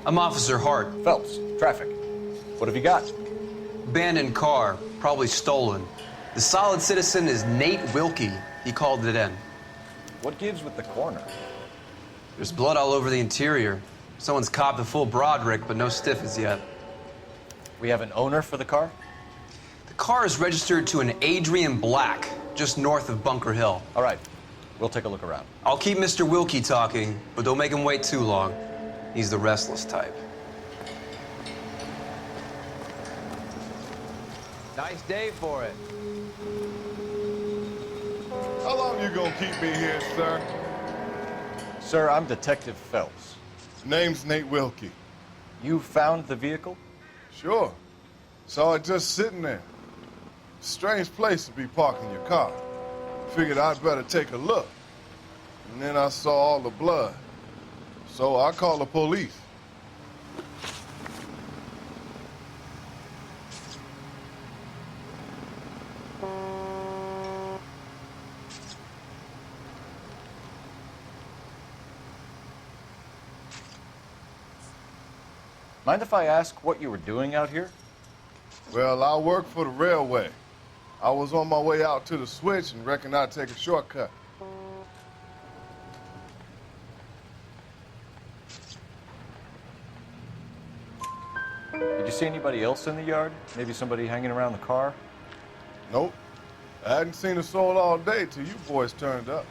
I'm Officer Hart. Phelps, traffic. What have you got? Abandoned car, probably stolen. The solid citizen is Nate Wilkie. He called it in. What gives with the corner? There's blood all over the interior. Someone's copped a full Broderick, but no stiff as yet. We have an owner for the car? The car is registered to an Adrian Black, just north of Bunker Hill. All right, we'll take a look around. I'll keep Mr. Wilkie talking, but don't make him wait too long. He's the restless type. Nice day for it. How long you gonna keep me here, sir? Sir, I'm Detective Phelps. Name's Nate Wilkie. You found the vehicle? Sure. Saw it just sitting there. Strange place to be parking your car. Figured I'd better take a look. And then I saw all the blood. So I called the police. Mind if I ask what you were doing out here? Well, I work for the railway. I was on my way out to the switch and reckoned I'd take a shortcut. Did you see anybody else in the yard? Maybe somebody hanging around the car? Nope. I hadn't seen a soul all day till you boys turned up.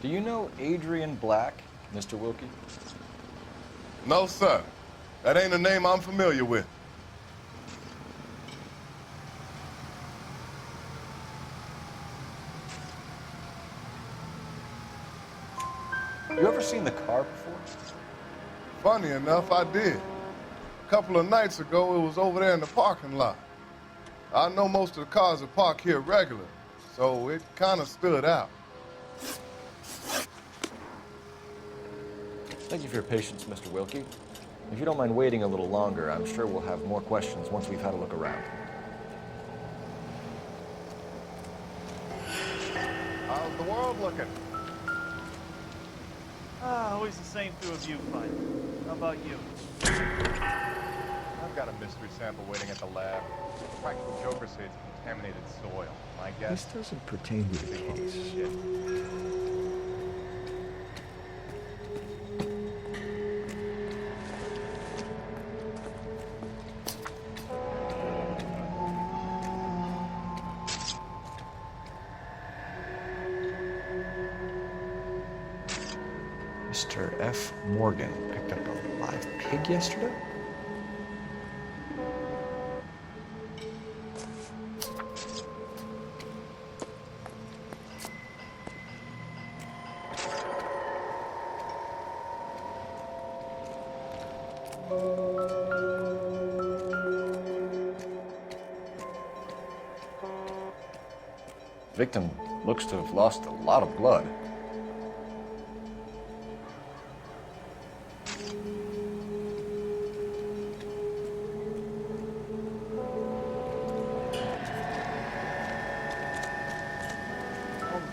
Do you know Adrian Black, Mr. Wilkie? No, sir. That ain't a name I'm familiar with. You ever seen the car before? Funny enough, I did. A couple of nights ago, it was over there in the parking lot. I know most of the cars are parked here regular, so it kind of stood out. Thank you for your patience, Mr. Wilkie. If you don't mind waiting a little longer, I'm sure we'll have more questions once we've had a look around. How's the world looking? Always the same through a viewfinder. How about you? I've got a mystery sample waiting at the lab. Practical jokers say it's contaminated soil. My guess. This doesn't pertain to the case. Shit. Mr. F. Morgan picked up a live pig yesterday? Victim looks to have lost a lot of blood.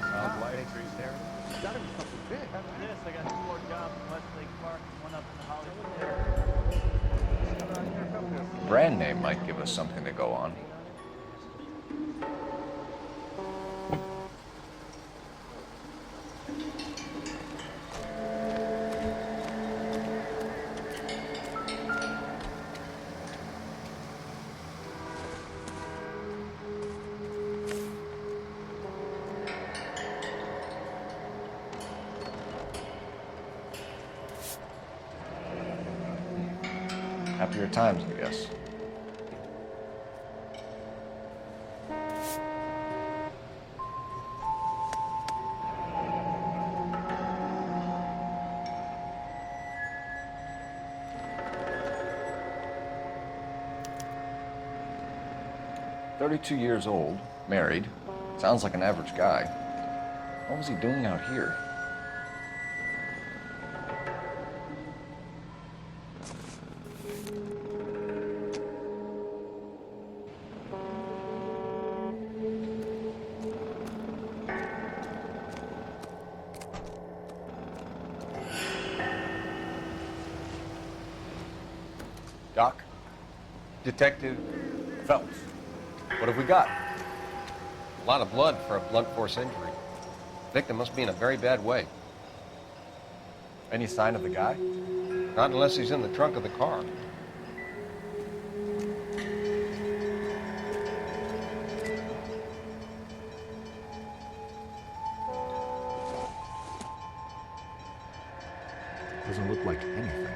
Sounds like trees there. Gotta be something big. After this, I got 2 more jobs in Westlake Park and 1 up in the Hollywood. Brand name might give us something to go on. Happier times, I guess. 32 years old, married. Sounds like an average guy. What was he doing out here? Doc? Detective Phelps. What have we got? a lot of blood for a blunt force injury. Victim must be in a very bad way. Any sign of the guy? Not unless he's in the trunk of the car. Doesn't look like anything.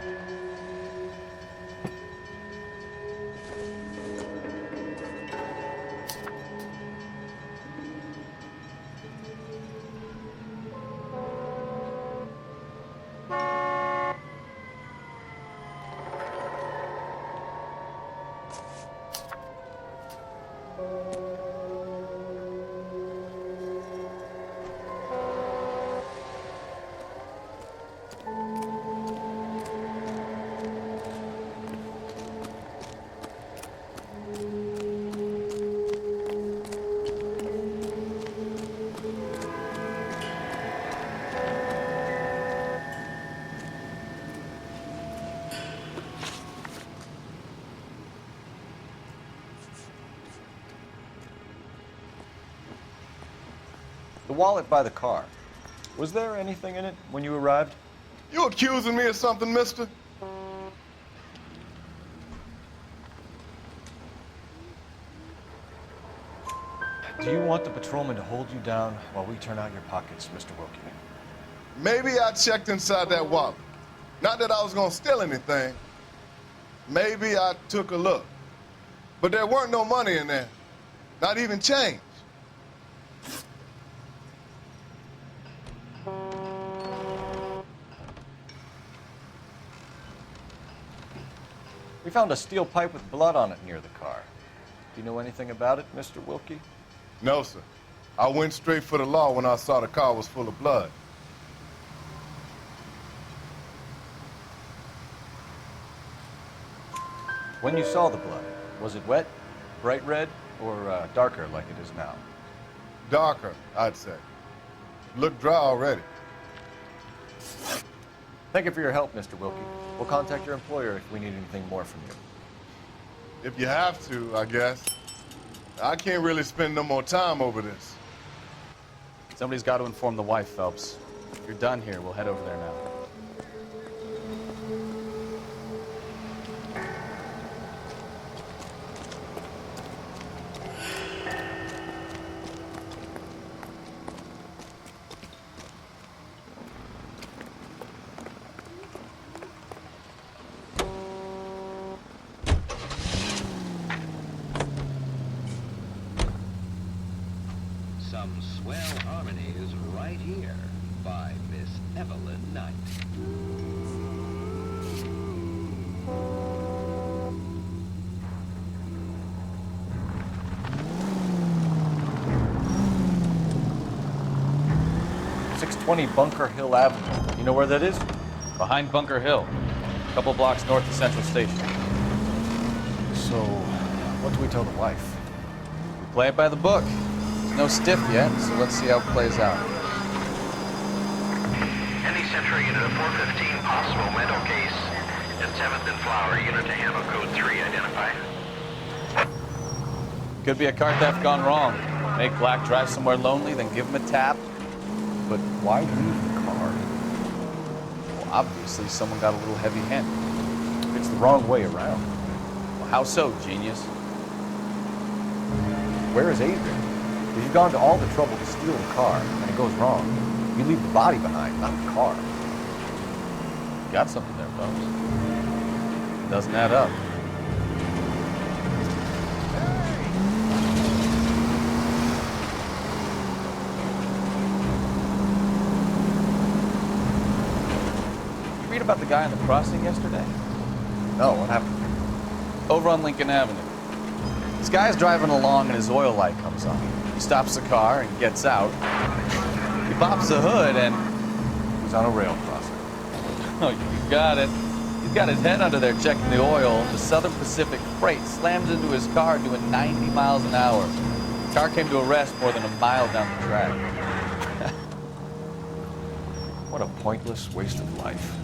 The wallet by the car. Was there anything in it when you arrived? You accusing me of something, mister? Do you want the patrolman to hold you down while we turn out your pockets, Mr. Wilkie? Maybe I checked inside that wallet. Not that I was gonna steal anything. Maybe I took a look. But there weren't no money in there. Not even change. We found a steel pipe with blood on it near the car. Do you know anything about it, Mr. Wilkie? No, sir. I went straight for the law when I saw the car was full of blood. When you saw the blood, was it wet, bright red, or darker like it is now? Darker, I'd say. Looked dry already. Thank you for your help, Mr. Wilkie. We'll contact your employer if we need anything more from you. If you have to, I guess. I can't really spend no more time over this. Somebody's got to inform the wife, Phelps. If you're done here, we'll head over there now. Some swell harmonies right here by Miss Evelyn Knight. .620 Bunker Hill Avenue. You know where that is? Behind Bunker Hill, a couple blocks north of Central Station. So, what do we tell the wife? We play it by the book. No stiff yet, so let's see how it plays out. Any Central unit of 415, possible mental case. And 7th and Flower unit to handle code 3 identified. Could be a car theft gone wrong. Make Black drive somewhere lonely, then give him a tap. But why leave the car? Well, obviously someone got a little heavy-handed. It's the wrong way around. Well, how so, genius? Where is Adrian? If you've gone to all the trouble to steal the car, and it goes wrong, you leave the body behind, not the car. You got something there, Phelps. It doesn't add up. You read about the guy on the crossing yesterday? No, what happened? Over on Lincoln Avenue. This guy's driving along and his oil light comes on. He stops the car and gets out. He pops the hood and... He's on a rail crossing. Oh, you got it. He's got his head under there checking the oil. The Southern Pacific Freight slams into his car doing 90 miles an hour. The car came to a rest more than a mile down the track. What a pointless waste of life.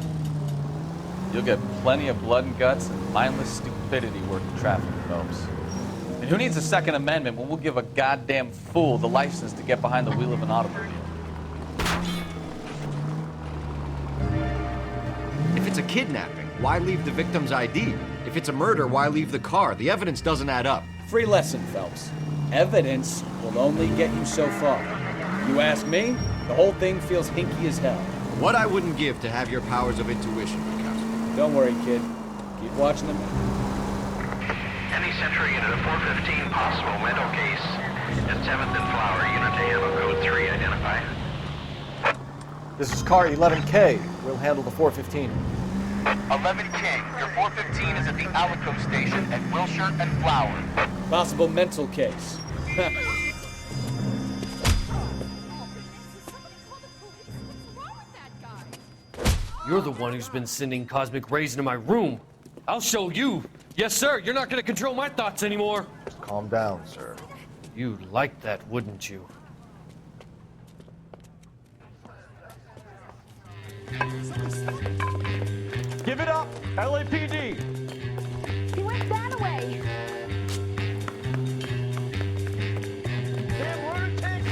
You'll get plenty of blood and guts and mindless stupidity working traffic, Phelps. And who needs a Second Amendment when we'll give a goddamn fool the license to get behind the wheel of an automobile? If it's a kidnapping, why leave the victim's ID? If it's a murder, why leave the car? The evidence doesn't add up. Free lesson, Phelps. Evidence will only get you so far. You ask me, the whole thing feels hinky as hell. What I wouldn't give to have your powers of intuition, Mikowski. Don't worry, kid. Keep watching them. Any Central unit of 415 possible mental case at 7th and Flower, unit to handle code 3, identify. This is car 11K. We'll handle the 415. 11K, your 415 is at the Alico station at Wilshire and Flower. Possible mental case. You're the one who's been sending cosmic rays into my room. I'll show you. Yes, sir. You're not going to control my thoughts anymore. Just calm down, sir. You'd like that, wouldn't you? Give it up, LAPD. He went that way. Damn lunatic.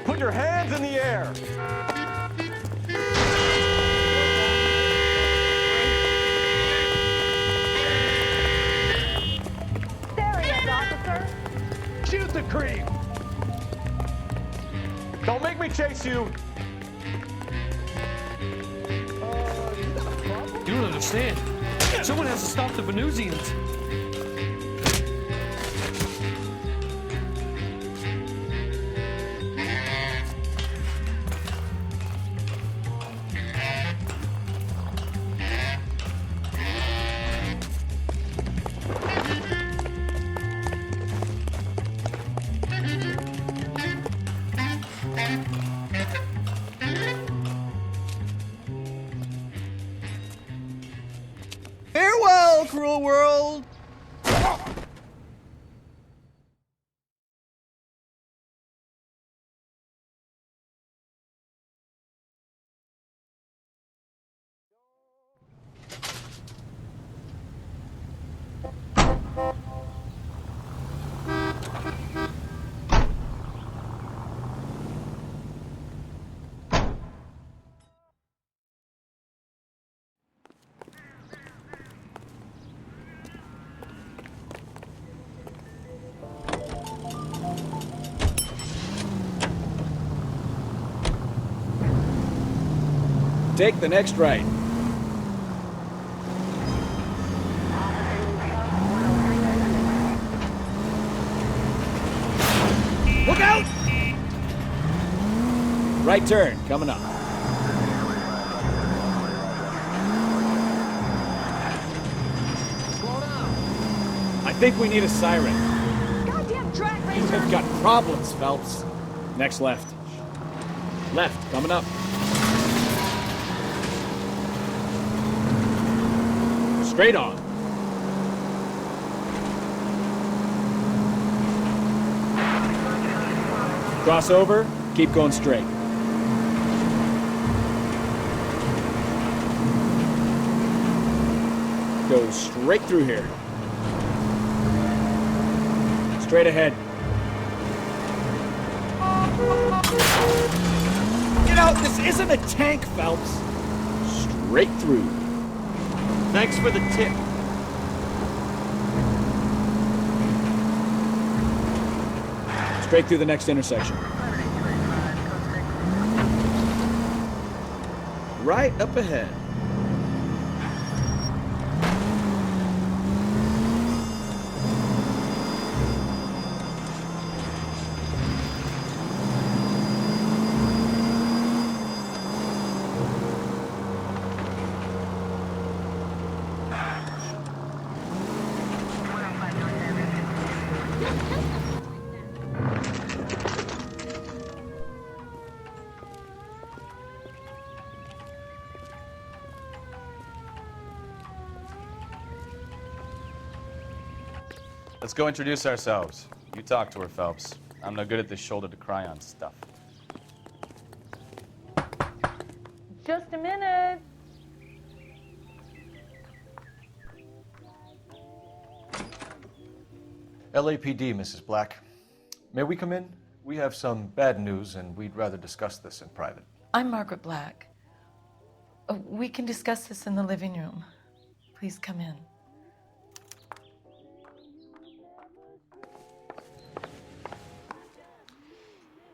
Put your hands in the air. There he is, officer. Shoot the creep. Don't make me chase you. You don't understand. Someone has to stop the Venusians. Farewell, cruel world! Take the next right. Look out! Right turn, coming up. I think we need a siren. Goddamn drag You racer. have got problems, Phelps. Next left. Left, coming up. Straight on. Crossover, keep going straight. Go straight through here. Straight ahead. Get out! This isn't a tank, Phelps. Straight through. Thanks for the tip. Straight through the next intersection. Right up ahead. Let's go introduce ourselves. You talk to her, Phelps. I'm no good at this shoulder to cry on stuff. Just a minute. LAPD, Mrs. Black. May we come in? We have some bad news, and we'd rather discuss this in private. I'm Margaret Black. We can discuss this in the living room. Please come in.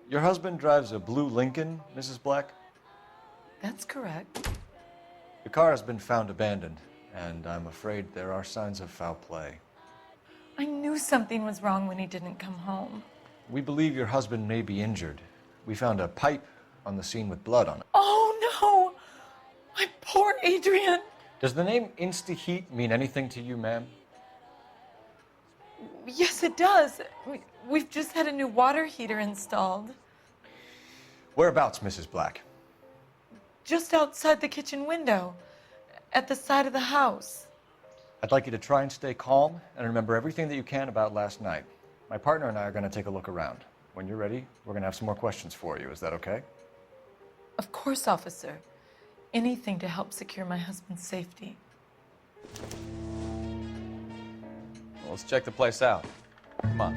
Your husband drives a blue Lincoln, Mrs. Black? That's correct. The car has been found abandoned, and I'm afraid there are signs of foul play. I knew something was wrong when he didn't come home. We believe your husband may be injured. We found a pipe on the scene with blood on it. Oh no! My poor Adrian! Does the name Insta-Heat mean anything to you, ma'am? Yes, it does. We've just had a new water heater installed. Whereabouts, Mrs. Black? Just outside the kitchen window, at the side of the house. I'd like you to try and stay calm and remember everything that you can about last night. My partner and I are going to take a look around. When you're ready, we're going to have some more questions for you. Is that okay? Of course, officer. Anything to help secure my husband's safety. Well, let's check the place out. Come on.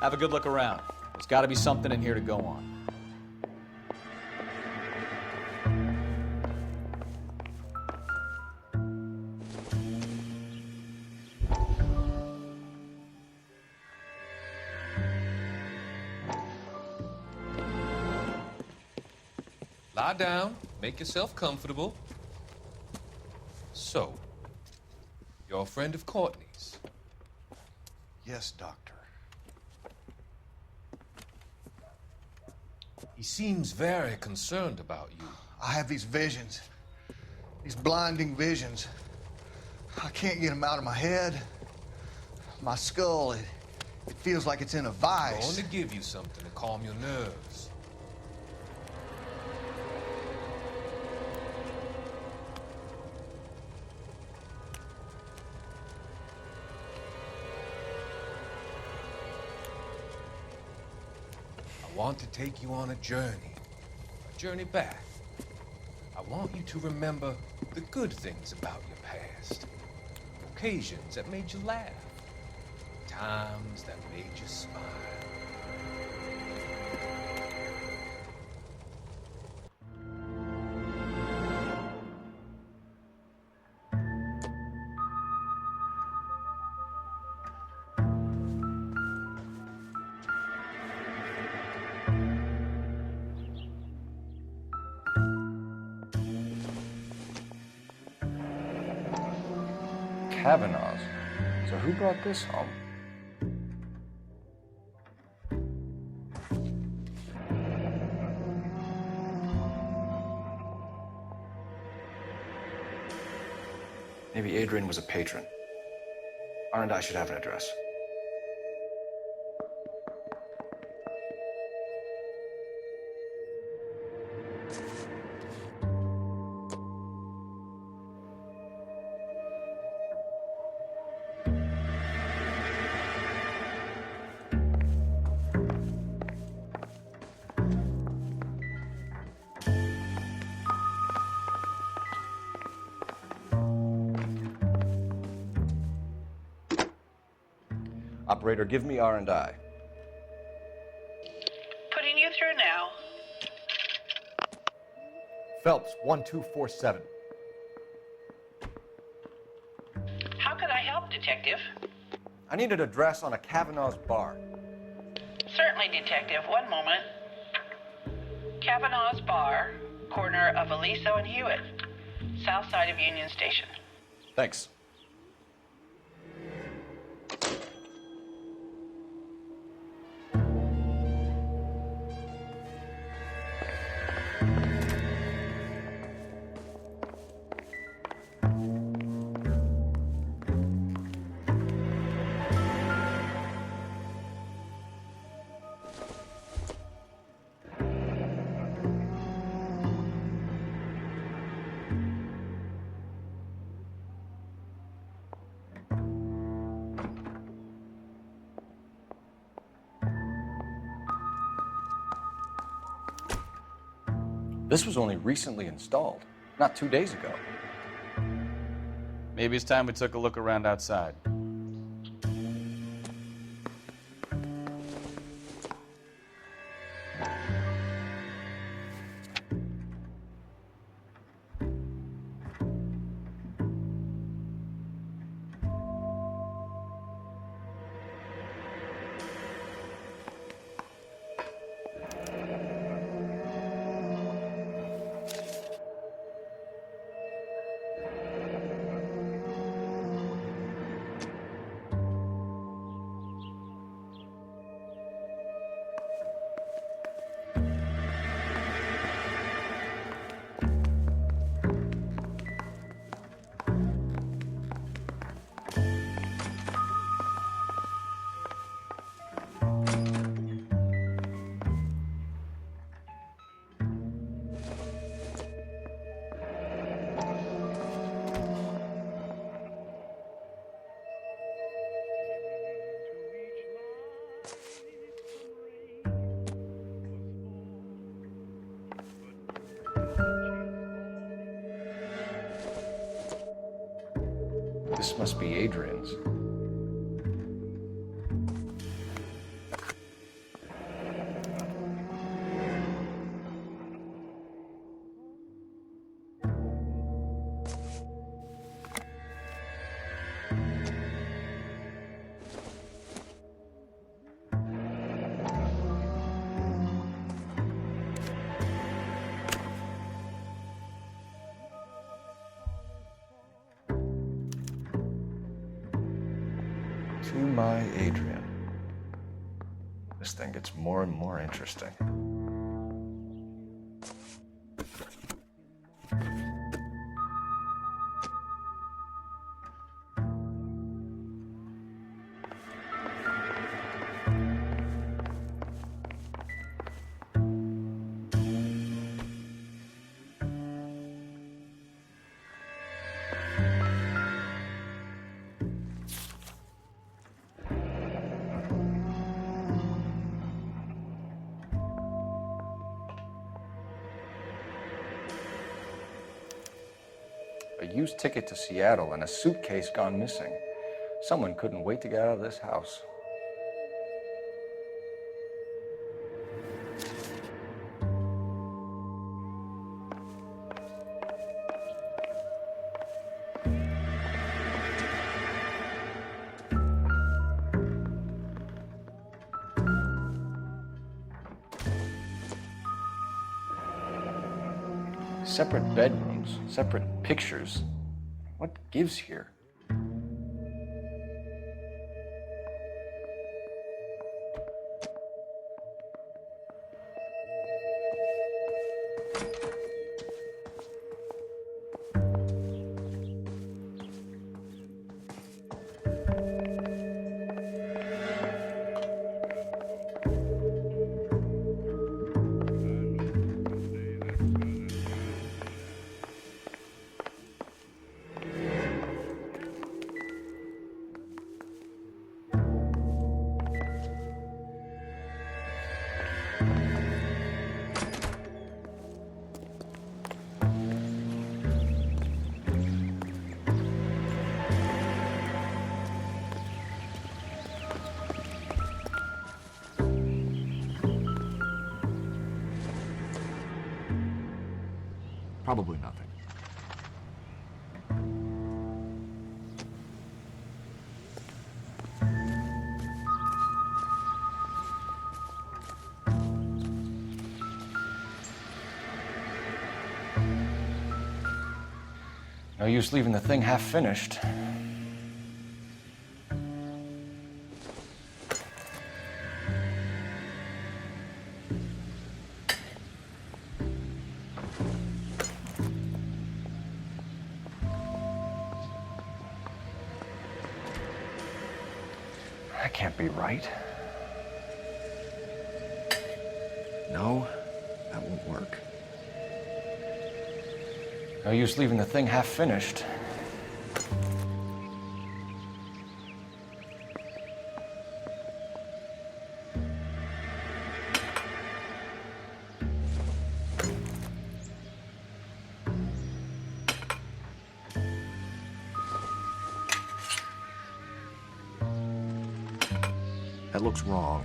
Have a good look around. There's got to be something in here to go on. Lie down, make yourself comfortable. So, you're a friend of Courtney's? Yes, Doctor. He seems very concerned about you. I have these visions, these blinding visions. I can't get them out of my head. My skull, it feels like it's in a I'm vice. going to give you something to calm your nerves. I want to take you on a journey back. I want you to remember the good things about your past, occasions that made you laugh, times that made you smile. Kavanaugh's. So who brought this home? Maybe Adrian was a patron. R&I should have an address. Operator, give me R&I. Putting you through now. Phelps, 1247. How could I help, Detective? I need an address on a Kavanaugh's bar. Certainly, Detective. One moment. Kavanaugh's Bar, corner of Aliso and Hewitt, south side of Union Station. Thanks. This was only recently installed, not 2 days ago. Maybe it's time we took a look around outside. This must be Adrian's. To my Adrian. This thing gets more and more interesting. A used ticket to Seattle and a suitcase gone missing. Someone couldn't wait to get out of this house. Separate bedrooms, separate pictures. What gives here? Probably nothing. No use leaving the thing half finished. That can't be right. No, that won't work. No use leaving the thing half finished. looks wrong.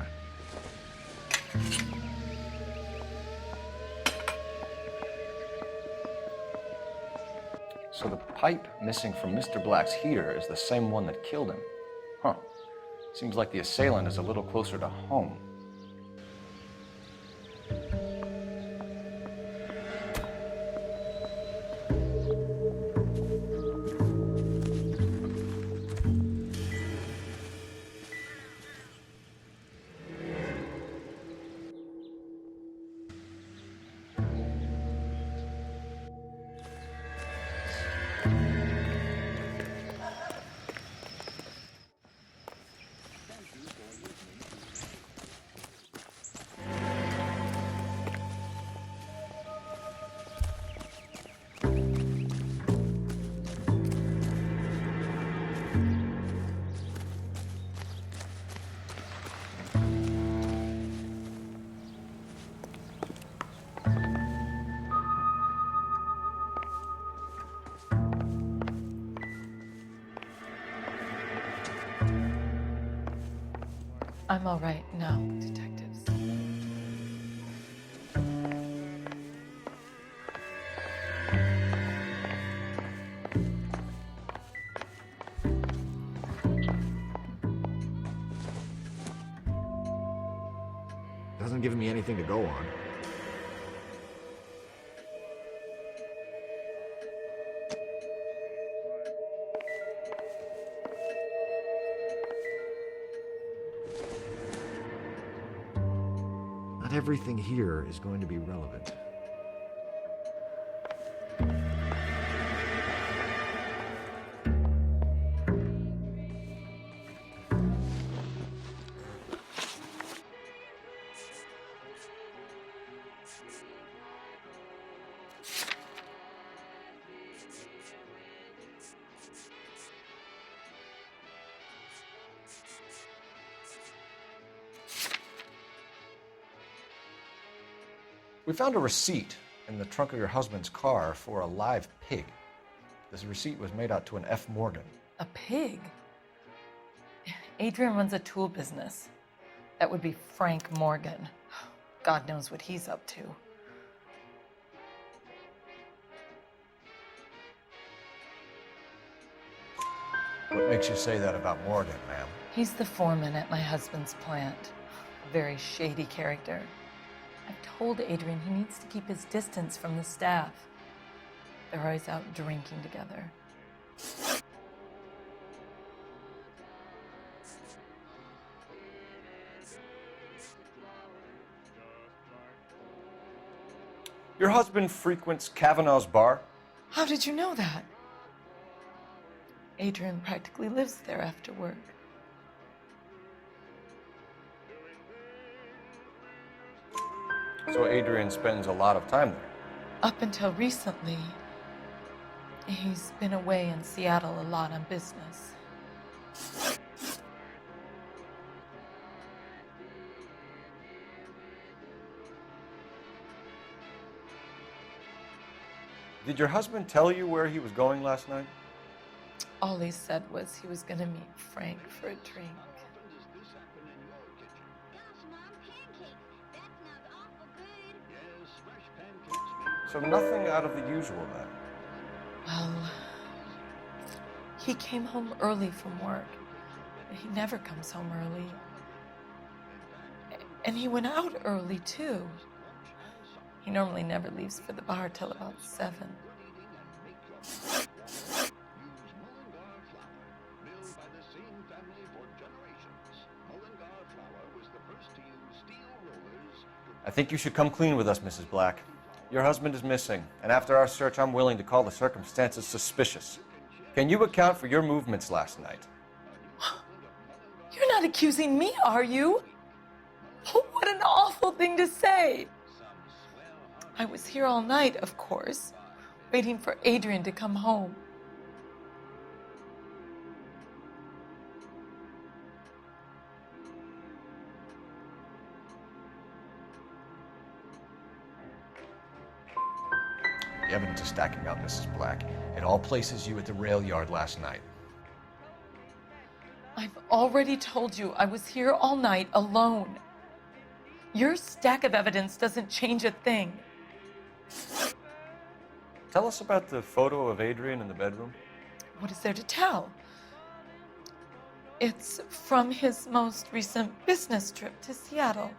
So the pipe missing from Mr. Black's heater is the same one that killed him. Huh. Seems like the assailant is a little closer to home. I'm all right now, detectives. Doesn't give me anything to go on. Not everything here is going to be relevant. We found a receipt in the trunk of your husband's car for a live pig. This receipt was made out to an F. Morgan. A pig? Adrian runs a tool business. That would be Frank Morgan. God knows what he's up to. What makes you say that about Morgan, ma'am? He's the foreman at my husband's plant. A very shady character. I've told Adrian he needs to keep his distance from the staff. They're always out drinking together. Your husband frequents Kavanaugh's bar? How did you know that? Adrian practically lives there after work. So Adrian spends a lot of time there? Up until recently, he's been away in Seattle a lot on business. Did your husband tell you where he was going last night? All he said was he was gonna meet Frank for a drink. So nothing out of the usual then? Well, he came home early from work. He never comes home early. And he went out early, too. He normally never leaves for the bar till about 7. I think you should come clean with us, Mrs. Black. Your husband is missing, and after our search, I'm willing to call the circumstances suspicious. Can you account for your movements last night? You're not accusing me, are you? What an awful thing to say. I was here all night, of course, waiting for Adrian to come home. The evidence is stacking up, Mrs. Black. It all places you at the rail yard last night. I've already told you I was here all night alone. Your stack of evidence doesn't change a thing. Tell us about the photo of Adrian in the bedroom. What is there to tell? It's from his most recent business trip to Seattle.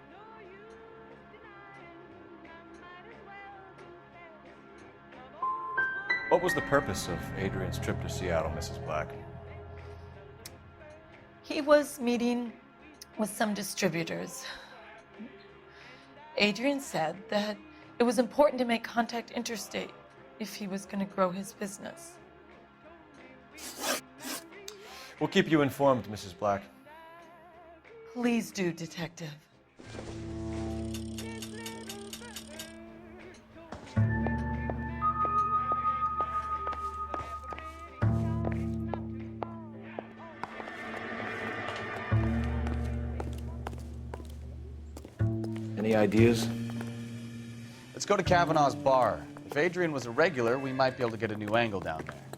What was the purpose of Adrian's trip to Seattle, Mrs. Black? He was meeting with some distributors. Adrian said that it was important to make contact interstate if he was going to grow his business. We'll keep you informed, Mrs. Black. Please do, Detective. Any ideas? Let's go to Kavanaugh's bar. If Adrian was a regular, we might be able to get a new angle down there.